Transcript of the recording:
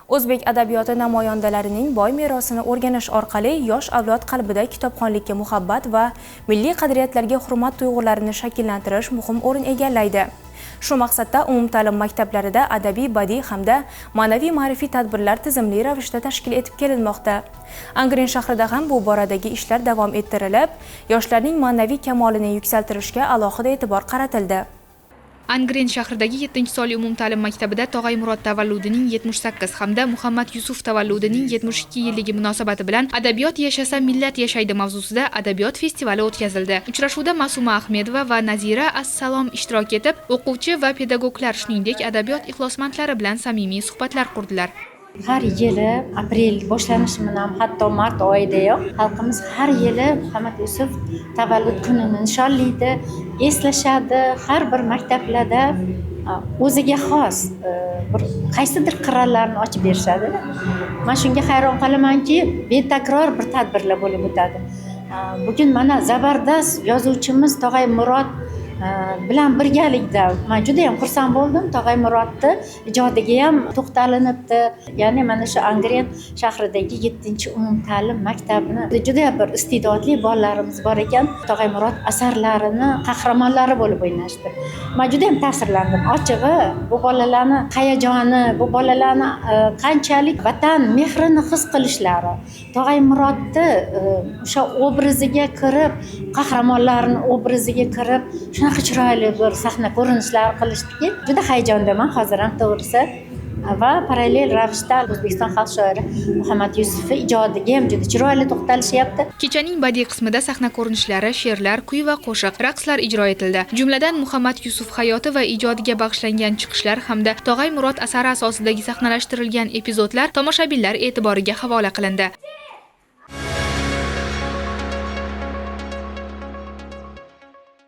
O'zbek adabiyoti namoyandalarining boy merosini o'rganish orqali yosh avlod qalbida kitobxonlikka muhabbat va milliy qadriyatlarga hurmat tuyg'ularini shakllantirish muhim o'rin egallaydi. Shu maqsadda umumta'lim maktablarida adabiy, badiiy hamda ma'naviy-ma'rifiy tadbirlar tizimli ravishda tashkil etib kelinmoqda. Angren shahrida ham bu boradagi ishlar davom ettirilib, yoshlarning ma'naviy kamolini yuksaltirishga alohida e'tibor qaratildi. Angren shahridagi 7-sonli umumta'lim maktabida Tog'ay Murod tavalludining 78 hamda Muhammad Yusuf tavalludining 72 yilligi munosabati bilan Adabiyot yashasa millat yashaydi mavzusida adabiyot festivali o'tkazildi. Uchrashuvda Ma'suma Ahmedova va Nazira Assalom ishtirok etib, o'quvchi va pedagoglar, shuningdek adabiyot ixlosmandlari bilan samimiy suhbatlar qurdilar. Har yili aprel boshlanishi bilan hatto mart oyidayoq xalqimiz har yili Muhammad Yusuf tavallud kunini nishonlaydi, eslashadi. Har bir maktablarda o'ziga xos bir qaysidir qirralarni ochib berishadi. Men shunga hayron qolamanki, betakror bir tadbirlar bo'lib o'tadi. Bugun mana zabardast yozuvchimiz Tog'ay Murod bilan birgalikda men juda ham xursand bo'ldim. Tog'ay Murodni ijodiga ham to'xtalinibdi. Ya'ni mana shu Angren shahridagi 7-umumta'lim maktabini juda bir iste'dodli bolalarimiz bor ekan. Tog'ay Murod asarlarini qahramonlari bo'lib o'ynashdi. Men juda ham ta'sirlandim. Ochig'i bu bolalarni hayajoni, bu bolalarni qanchalik vatan mehrini his qilishlari, Tog'ay Murodni o'sha obraziga kirib, qahramonlarning obraziga kirib shunaqa chiroyli bir sahna ko'rinishlari qilishdiki, juda hayajondaman hozir ham to'g'risi. Va parallel ravishda O'zbekiston xalq shoiri Muhammad Yusuf ijodiga ham juda chiroyli to'xtalishyapti. Kechaning badiiy qismida sahna ko'rinishlari, she'rlar, kuy va qo'shiq, raqslar ijro etildi. Jumladan Muhammad Yusuf hayoti va ijodiga bag'ishlangan chiqishlar hamda Tog'ay Murod asari asosidagi sahnalashtirilgan epizodlar tomoshabinlar e'tiboriga havola qilindi.